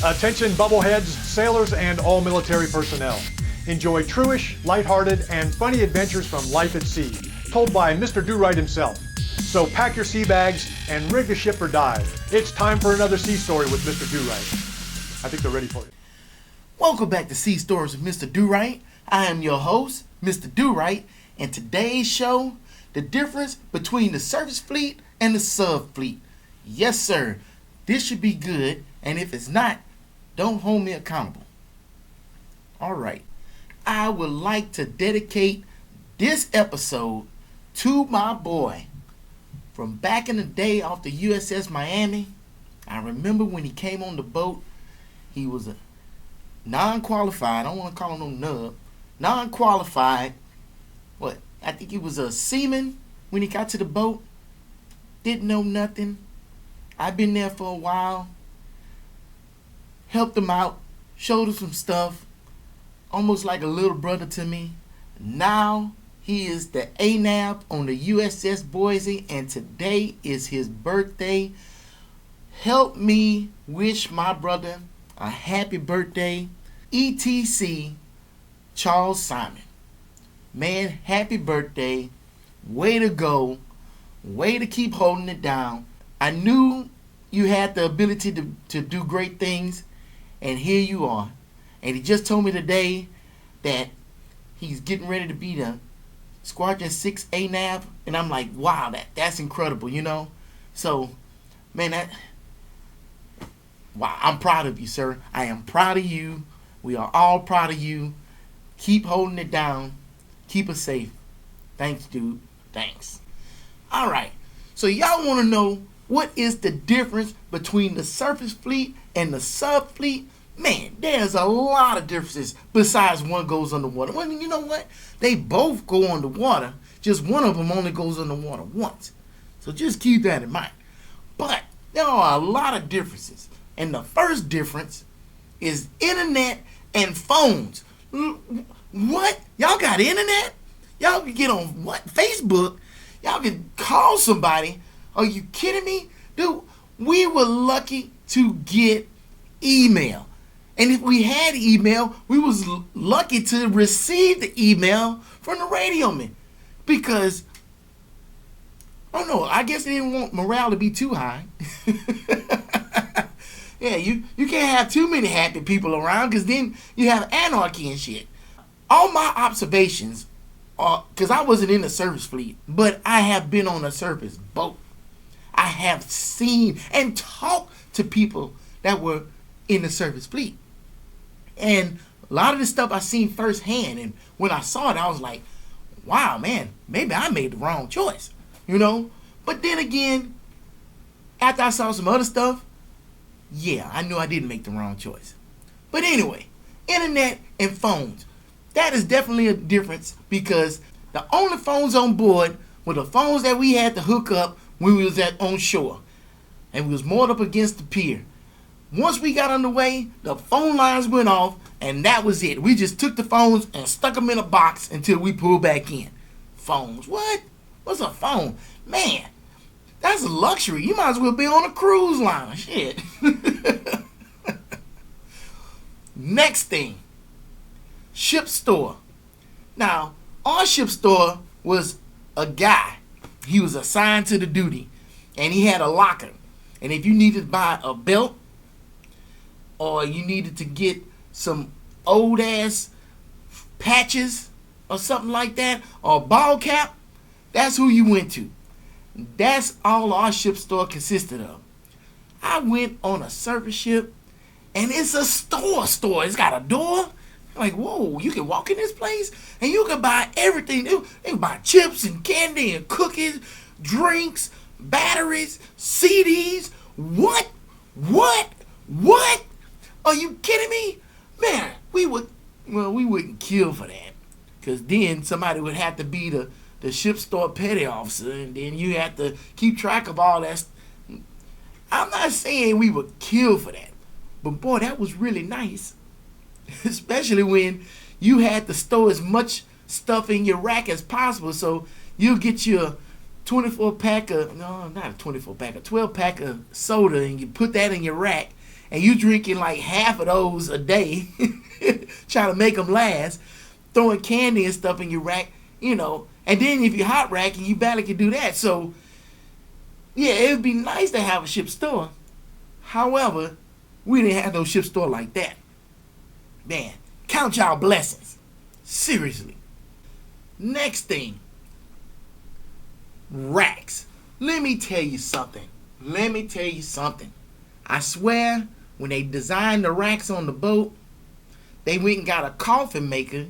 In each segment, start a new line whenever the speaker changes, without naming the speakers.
Attention bubbleheads, sailors, and all military personnel. Enjoy truish, lighthearted, and funny adventures from life at sea, told by Mr. Durite himself. So pack your sea bags and rig the ship for dive. It's time for another sea story with Mr. Durite. I think they're ready for you.
Welcome back to Sea Stories with Mr. Durite. I am your host, Mr. Durite, and today's show, the difference between the surface fleet and the sub fleet. Yes, sir. This should be good, and if it's not, don't hold me accountable. Alright, I would like to dedicate this episode to my boy. From back in the day off the USS Miami, I remember when he came on the boat, he was a non-qualified, I don't want to call him no nub, non-qualified, I think he was a seaman when he got to the boat, didn't know nothing. I've been there for a while. Helped him out, showed him some stuff, almost like a little brother to me. Now he is the ANAV on the USS Boise, and today is his birthday. Help me wish my brother a happy birthday, ETC Charles Simon. Man, happy birthday. Way to go. Way to keep holding it down. I knew you had the ability to do great things. And here you are. And he just told me today that he's getting ready to be the Squadron 6 ANAV. And I'm like, wow, that's incredible, you know? So, man, wow, I'm proud of you, sir. I am proud of you. We are all proud of you. Keep holding it down. Keep us safe. Thanks, dude. Thanks. All right. So y'all want to know what is the difference between the surface fleet and the sub fleet? Man, there's a lot of differences besides one goes underwater. Well, you know what? They both go underwater. Just one of them only goes underwater once. So just keep that in mind. But there are a lot of differences. And the first difference is internet and phones. What? Y'all got internet? Y'all can get on what? Facebook? Y'all can call somebody? Are you kidding me? Dude, we were lucky to get email. And if we had email, we was lucky to receive the email from the radio man. Because, I don't know, I guess they didn't want morale to be too high. Yeah, you can't have too many happy people around because then you have anarchy and shit. All my observations are, because I wasn't in the surface fleet, but I have been on a surface boat. I have seen and talked to people that were in the surface fleet. And a lot of this stuff I seen firsthand. And when I saw it, I was like, wow, man, maybe I made the wrong choice, you know? But then again, after I saw some other stuff, yeah, I knew I didn't make the wrong choice. But anyway, internet and phones. That is definitely a difference because the only phones on board were the phones that we had to hook up when we was on shore. And we was moored up against the pier. Once we got underway, the phone lines went off, and that was it. We just took the phones and stuck them in a box until we pulled back in. Phones? What? What's a phone? Man, that's a luxury. You might as well be on a cruise line. Shit. Next thing. Ship store. Now, our ship store was a guy. He was assigned to the duty, and he had a locker. And if you needed to buy a belt, or you needed to get some old ass patches or something like that, or a ball cap, that's who you went to. That's all our ship store consisted of. I went on a surface ship, and it's a store. It's got a door. I'm like, whoa, you can walk in this place, and you can buy everything. They can buy chips and candy and cookies, drinks, batteries, CDs. What? Are you kidding me? Man, we wouldn't kill for that. Because then somebody would have to be the ship store petty officer, and then you have to keep track of all that. I'm not saying we would kill for that. But boy, that was really nice. Especially when you had to store as much stuff in your rack as possible. So you'll get your 24 pack of, no, not a 24 pack, a 12 pack of soda, and you put that in your rack, and you drinking like half of those a day, trying to make them last, throwing candy and stuff in your rack, you know. And then if you're hot racking, you barely can do that. So, yeah, it would be nice to have a ship store. However, we didn't have no ship store like that. Man, count y'all blessings. Seriously. Next thing. Racks. Let me tell you something. I swear, when they designed the racks on the boat, they went and got a coffin maker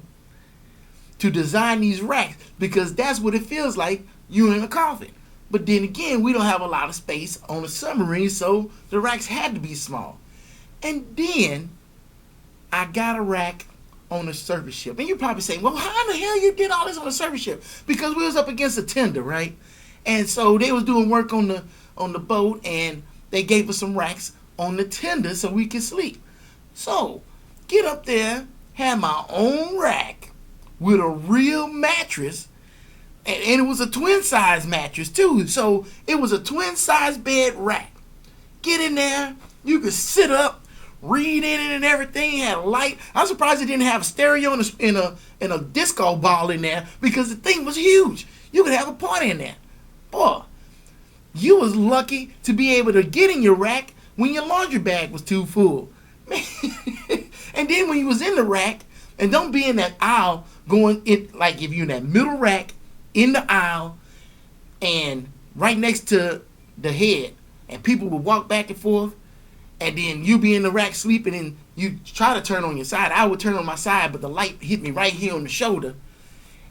to design these racks, because that's what it feels like, you in a coffin. But then again, we don't have a lot of space on a submarine, so the racks had to be small. And then I got a rack on a surface ship. And you're probably saying, well, how the hell you did all this on a surface ship? Because we was up against a tender, right? And so they was doing work on the boat, and they gave us some racks on the tender so we could sleep. So, get up there, have my own rack with a real mattress, and it was a twin size mattress too. So it was a twin size bed rack. Get in there, you could sit up, read in it and everything. Had a light. I'm surprised it didn't have a stereo and a disco ball in there, because the thing was huge. You could have a party in there. Boy, you was lucky to be able to get in your rack when your laundry bag was too full. Man. And then when you was in the rack, and don't be in that aisle going in, like if you're in that middle rack in the aisle and right next to the head, and people would walk back and forth, and then you be in the rack sleeping, and you try to turn on your side. I would turn on my side, but the light hit me right here on the shoulder,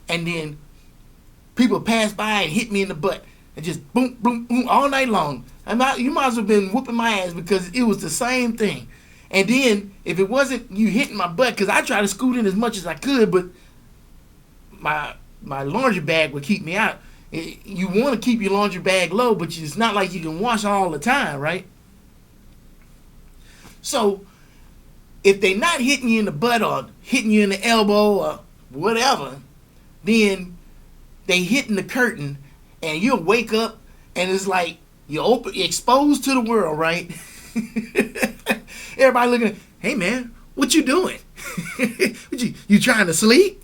and then people pass by and hit me in the butt, and just boom, boom, boom all night long. You might as well have been whooping my ass, because it was the same thing. And then, if it wasn't you hitting my butt, because I tried to scoot in as much as I could, but my laundry bag would keep me out. You want to keep your laundry bag low, but it's not like you can wash all the time, right? So, if they're not hitting you in the butt or hitting you in the elbow or whatever, then they hitting the curtain, and you'll wake up, and it's like you're exposed to the world, right? Everybody looking at, hey man, what you doing? you trying to sleep?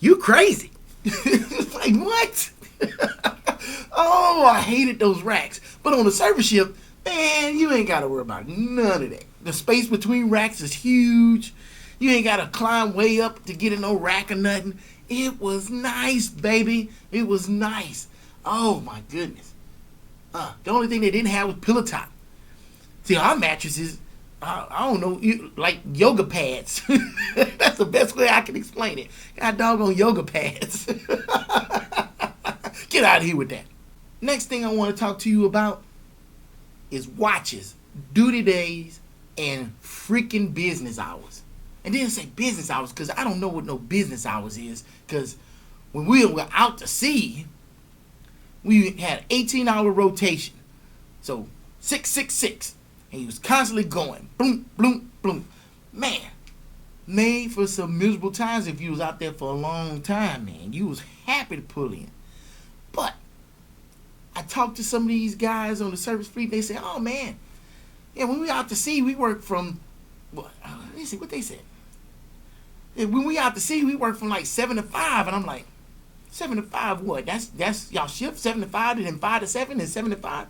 You crazy. Like, what? Oh, I hated those racks. But on the surface ship, man, you ain't got to worry about none of that. The space between racks is huge. You ain't got to climb way up to get in no rack or nothing. It was nice, baby. It was nice. Oh, my goodness. The only thing they didn't have was pillow top. See, our mattresses, I don't know, like yoga pads. That's the best way I can explain it. Got doggone yoga pads. Get out of here with that. Next thing I want to talk to you about is watches, duty days, and freaking business hours. And then say business hours, because I don't know what no business hours is. Because when we were out to sea, we had an 18-hour rotation. So 666. And he was constantly going. Boom, boom, boom. Man, made for some miserable times if you was out there for a long time, man. You was happy to pull in. But I talked to some of these guys on the service fleet. They said, oh, man, yeah, when we out to sea, we work from, let me see what they said. Yeah, when we out to sea, we work from like 7 to 5. And I'm like, 7 to 5 what? That's y'all shift, 7 to 5, and then 5 to 7, and 7 to 5?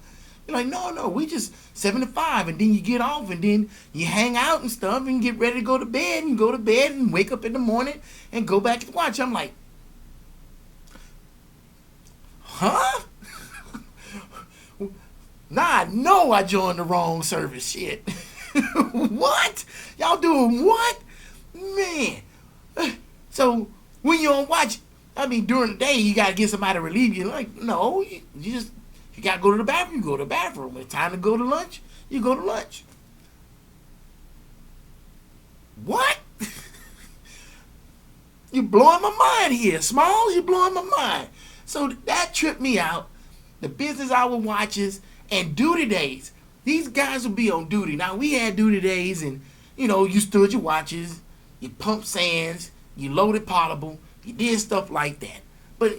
You're like, no, we just 7 to 5, and then you get off, and then you hang out and stuff, and get ready to go to bed, and go to bed, and wake up in the morning, and go back to watch. I'm like, huh? Now I know I joined the wrong service. Shit. What? Y'all doing what? Man. So when you're on watch, I mean, during the day, you got to get somebody to relieve you. Like, no, you got to go to the bathroom, you go to the bathroom. When it's time to go to lunch, you go to lunch. What? You're blowing my mind here, Smalls. You're blowing my mind. So that tripped me out. The business hour watches and duty days. These guys would be on duty. Now, we had duty days, and, you stood your watches, you pumped sands, you loaded potable, you did stuff like that. But,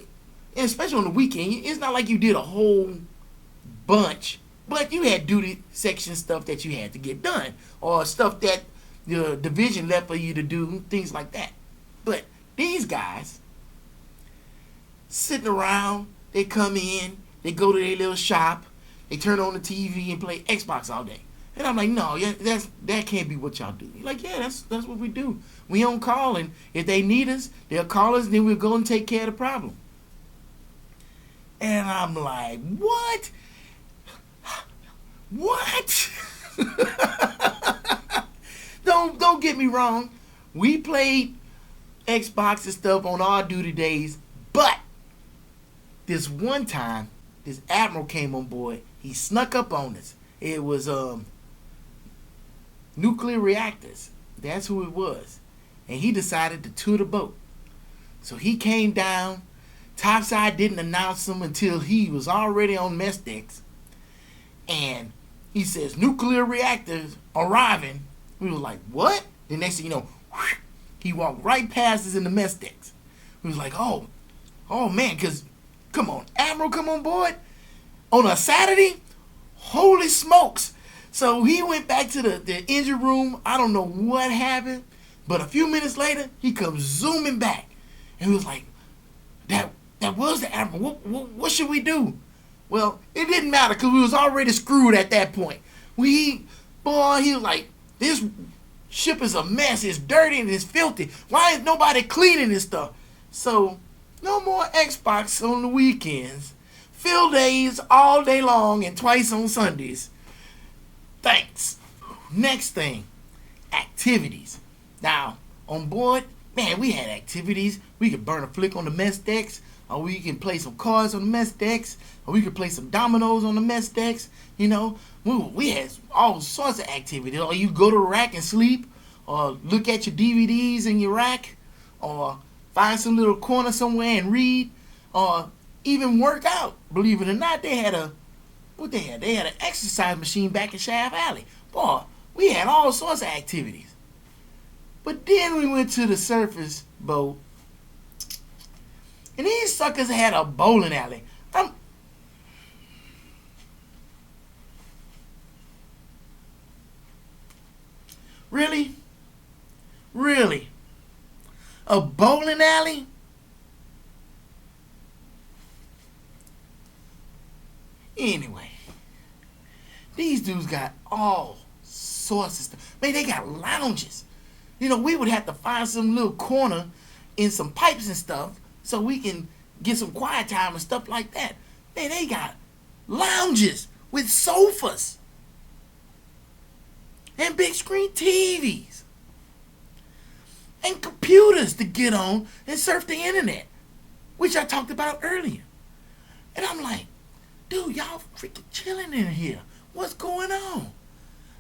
and especially on the weekend, it's not like you did a whole bunch But you had duty section stuff that you had to get done, or stuff that the division left for you to do, things like that. But these guys sitting around, they come in, they go to their little shop, they turn on the TV and play Xbox all day. And I'm like, no, yeah, that can't be what y'all do. You're like, yeah, that's what we do. We on call, and if they need us, they'll call us, and then we'll go and take care of the problem. And I'm like, what? What? Don't get me wrong. We played Xbox and stuff on our duty days, but this one time, this admiral came on board. He snuck up on us. It was nuclear reactors. That's who it was. And he decided to tour the boat. So he came down. Topside didn't announce him until he was already on mess decks. And he says, nuclear reactors arriving. We was like, what? The next thing you know, whoosh, he walked right past us in the mess decks. We was like, oh man, because, come on, Admiral come on board on a Saturday? Holy smokes. So he went back to the engine room. I don't know what happened, but a few minutes later, he comes zooming back. And he was like, that was the Admiral. What should we do? Well, it didn't matter because we was already screwed at that point. He was like, this ship is a mess. It's dirty and it's filthy. Why is nobody cleaning this stuff? So, no more Xbox on the weekends. Field days all day long and twice on Sundays. Thanks. Next thing, activities. Now, on board, man, we had activities. We could burn a flick on the mess decks, or we can play some cards on the mess decks, or we could play some dominoes on the mess decks. You know, we had all sorts of activities. Or you go to the rack and sleep, or look at your DVDs in your rack, or find some little corner somewhere and read, or even work out. Believe it or not, they had an exercise machine back in Shaft Alley. Boy, we had all sorts of activities. But then we went to the surface boat, and these suckers had a bowling alley. Really? A bowling alley? Anyway, these dudes got all sorts of stuff. Man, they got lounges. You know, we would have to find some little corner in some pipes and stuff so we can get some quiet time and stuff like that. Man, they got lounges with sofas and big screen TVs and computers to get on and surf the internet, which I talked about earlier. And I'm like, dude, y'all freaking chilling in here. What's going on?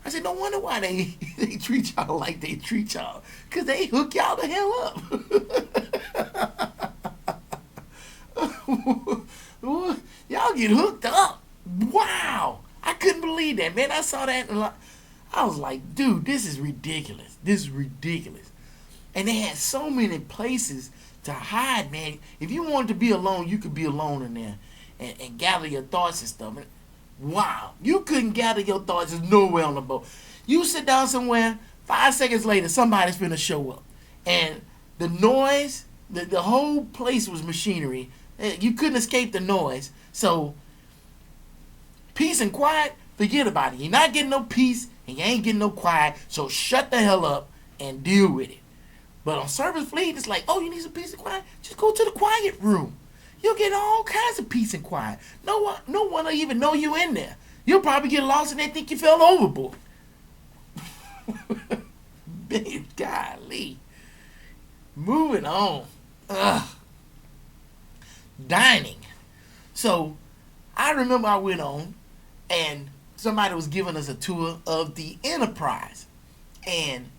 I said, no wonder why they treat y'all like they treat y'all. Because they hook y'all the hell up. Y'all get hooked up. Wow. I couldn't believe that, man. I saw that and I was like, dude, this is ridiculous. And they had so many places to hide, man. If you wanted to be alone, you could be alone in there and gather your thoughts and stuff. Wow. You couldn't gather your thoughts. There's nowhere on the boat. You sit down somewhere, 5 seconds later, somebody's finna show up. And the noise, the whole place was machinery. You couldn't escape the noise. So, peace and quiet, forget about it. You're not getting no peace and you ain't getting no quiet. So, shut the hell up and deal with it. But on Service Fleet, it's like, oh, you need some peace and quiet? Just go to the quiet room. You'll get all kinds of peace and quiet. No one will even know you in there. You'll probably get lost and they think you fell overboard. Babe, golly. Moving on. Dining. So, I remember I went on and somebody was giving us a tour of the Enterprise. And,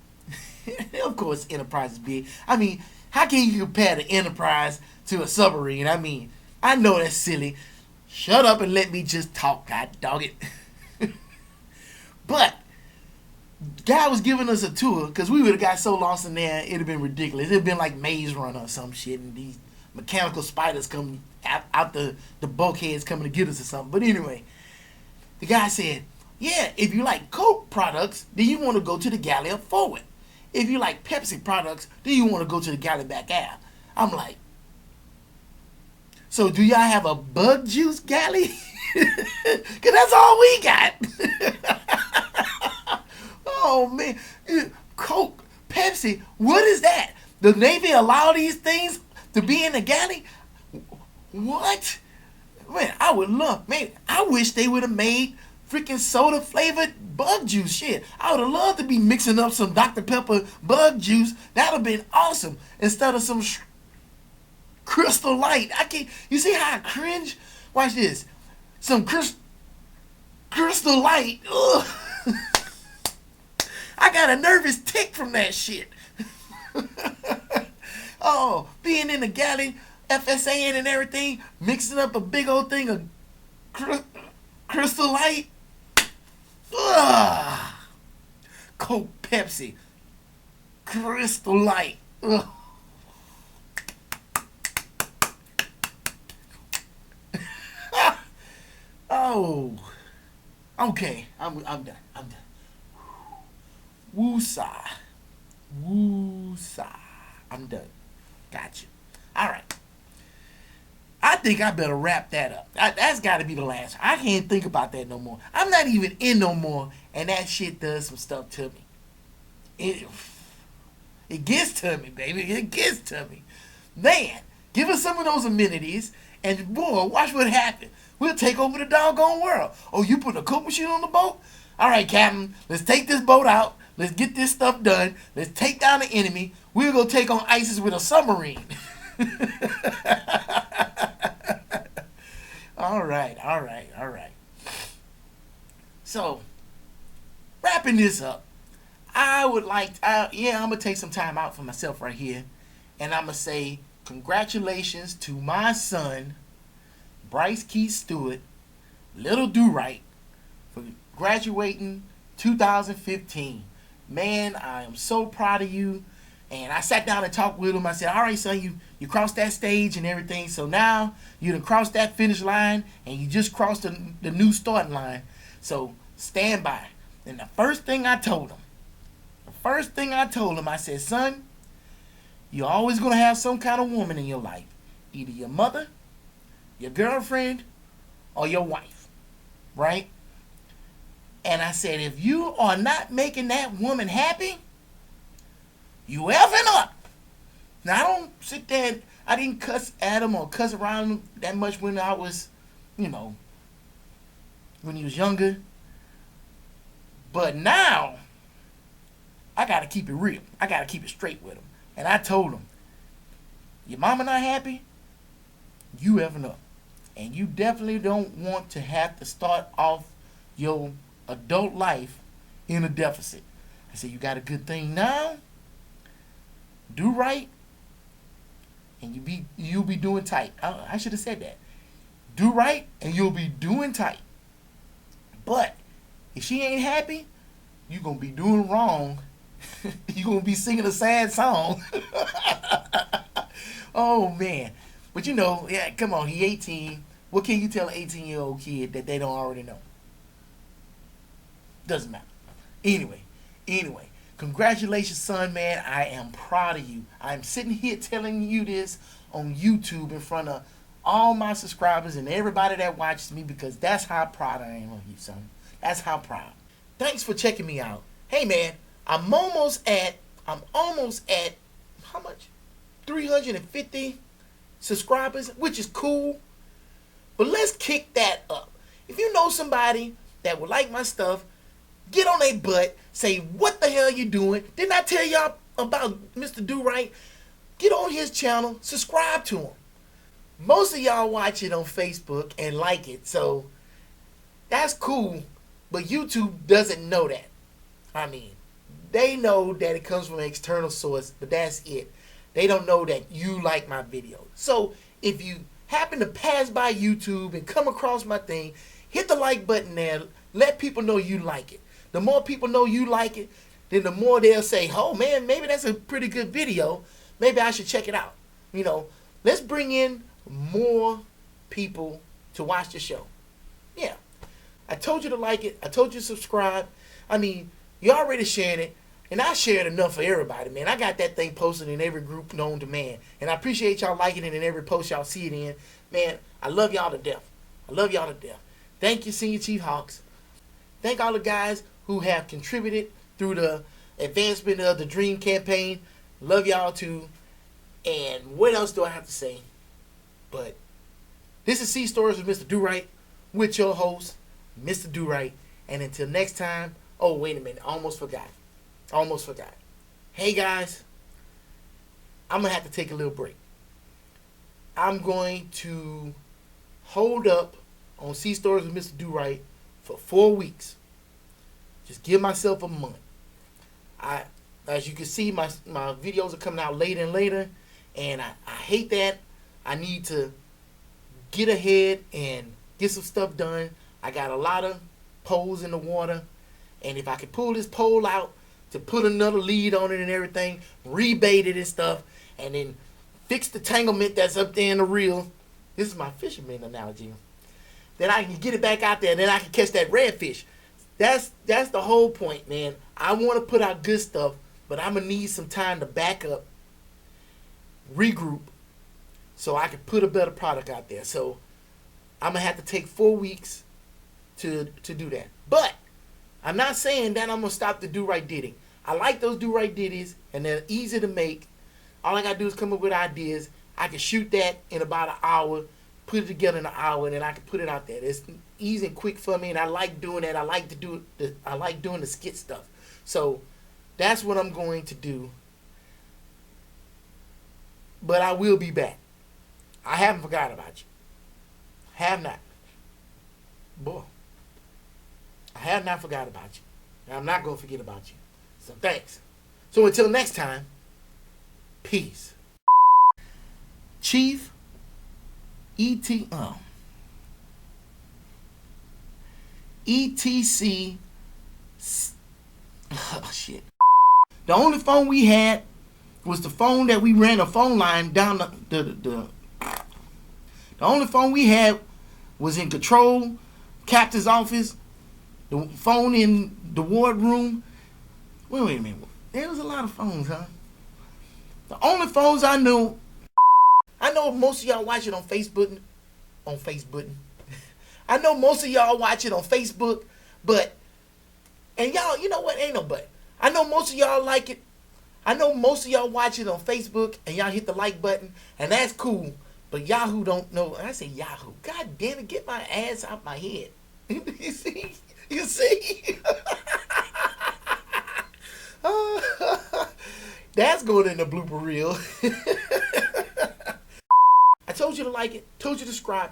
of course, Enterprise is big. I mean, how can you compare the Enterprise to a submarine? I mean, I know that's silly. Shut up and let me just talk, god dog it. But guy was giving us a tour because we would have got so lost in there, it'd have been ridiculous. It'd have been like Maze Runner or some shit, and these mechanical spiders come out the bulkheads coming to get us or something. But anyway, The guy said, yeah, if you like Coke products, then you want to go to the galley up forward. If you like Pepsi products, then you want to go to the galley back out. I'm like, so do y'all have a bug juice galley? Because that's all we got. Oh, man. Coke, Pepsi, what is that? The Navy allow these things to be in the galley? What? Man, I would love, man, I wish they would have made freaking soda flavored bug juice. Shit, I would have loved to be mixing up some Dr. Pepper bug juice. That would have been awesome. Instead of some Crystal Light. I can't, you see how I cringe? Watch this. Some Crystal Light. Ugh. I got a nervous tick from that shit. Oh, being in the galley, FSAing and everything, mixing up a big old thing of Crystal Light. Ugh. Coke, Pepsi, Crystal Light. Ugh. Oh, okay. I'm done. Woo-sa. I'm done. Gotcha. All right. I think I better wrap that up. That's got to be the last. I can't think about that no more. I'm not even in no more, and that shit does some stuff to me. It gets to me, baby. It gets to me. Man, give us some of those amenities, and boy, watch what happens. We'll take over the doggone world. Oh, you put a Coke machine on the boat? All right, Captain, let's take this boat out. Let's get this stuff done. Let's take down the enemy. We'll go take on ISIS with a submarine. All right. So, wrapping this up, I'm going to take some time out for myself right here. And I'm going to say congratulations to my son, Bryce Keith Stewart, Little Durite, for graduating 2015. Man, I am so proud of you. And I sat down and talked with him. I said, all right, son, you crossed that stage and everything. So now you done crossed that finish line and you just crossed the new starting line. So stand by. And the first thing I told him, I said, son, you're always going to have some kind of woman in your life. Either your mother, your girlfriend, or your wife. Right? And I said, if you are not making that woman happy, you effing up. Now, I don't sit there, I didn't cuss at him or cuss around him that much when I was, when he was younger. But now, I got to keep it real. I got to keep it straight with him. And I told him, your mama not happy, you effing up. And you definitely don't want to have to start off your adult life in a deficit. I said, you got a good thing now, do right, and you'll be doing tight. I should have said that. Do right, and you'll be doing tight. But if she ain't happy, you're going to be doing wrong. You're going to be singing a sad song. Oh, man. But yeah, come on, he 18. What can you tell an 18-year-old kid that they don't already know? Doesn't matter. Anyway, congratulations, son, man. I am proud of you. I'm sitting here telling you this on YouTube in front of all my subscribers and everybody that watches me because that's how proud I am of you, son. That's how proud. Thanks for checking me out. Hey, man, I'm almost at how much? 350 subscribers, which is cool. But let's kick that up. If you know somebody that would like my stuff, get on their butt, say, what the hell you doing? Didn't I tell y'all about Mr. Durite? Get on his channel, subscribe to him. Most of y'all watch it on Facebook and like it, so that's cool, but YouTube doesn't know that. I mean, they know that it comes from an external source, but that's it. They don't know that you like my video. So if you happen to pass by YouTube and come across my thing, hit the like button there. Let people know you like it. The more people know you like it, then the more they'll say, oh man, maybe that's a pretty good video. Maybe I should check it out. Let's bring in more people to watch the show. Yeah. I told you to like it. I told you to subscribe. I mean, you already shared it. And I shared enough for everybody, man. I got that thing posted in every group known to man. And I appreciate y'all liking it in every post y'all see it in. Man, I love y'all to death. I love y'all to death. Thank you, Senior Chief Hawks. Thank all the guys who have contributed through the advancement of the Dream campaign. Love y'all too. And what else do I have to say? But this is C Stories with Mr. Durite with your host, Mr. Durite. And until next time, oh, wait a minute. Almost forgot. Hey, guys. I'm going to have to take a little break. I'm going to hold up on C Stories with Mr. Durite for 4 weeks. Just give myself a month. As you can see, my videos are coming out later and later. And I hate that. I need to get ahead and get some stuff done. I got a lot of poles in the water. And if I could pull this pole out to put another lead on it and everything, rebait it and stuff, and then fix the tanglement that's up there in the reel. This is my fisherman analogy. Then I can get it back out there, and then I can catch that redfish. That's the whole point, man. I want to put out good stuff, but I'm going to need some time to back up, regroup, so I can put a better product out there. So I'm going to have to take 4 weeks to do that. But I'm not saying that I'm going to stop the Durite Diddy. I like those Durite Diddies, and they're easy to make. All I got to do is come up with ideas. I can shoot that in about an hour, put it together in an hour, and then I can put it out there. It's easy and quick for me, and I like doing that. I like doing the skit stuff. So that's what I'm going to do. But I will be back. I haven't forgot about you. Have not. Boy. I have not forgot about you. And I'm not going to forget about you. So thanks. So until next time, peace. Chief ETC oh shit. The only phone we had was the phone that we ran a phone line down the only phone we had was in control, captain's office, the phone in the ward room. Wait a minute. There was a lot of phones, huh? The only phones I know most of y'all watch it on Facebook. I know most of y'all watch it on Facebook, and y'all, you know what? Ain't no but. I know most of y'all like it. I know most of y'all watch it on Facebook, and y'all hit the like button, and that's cool. But Yahoo don't know. I say Yahoo. God damn it, get my ass out my head. You see? That's going in the blooper reel. I told you to like it. Told you to subscribe.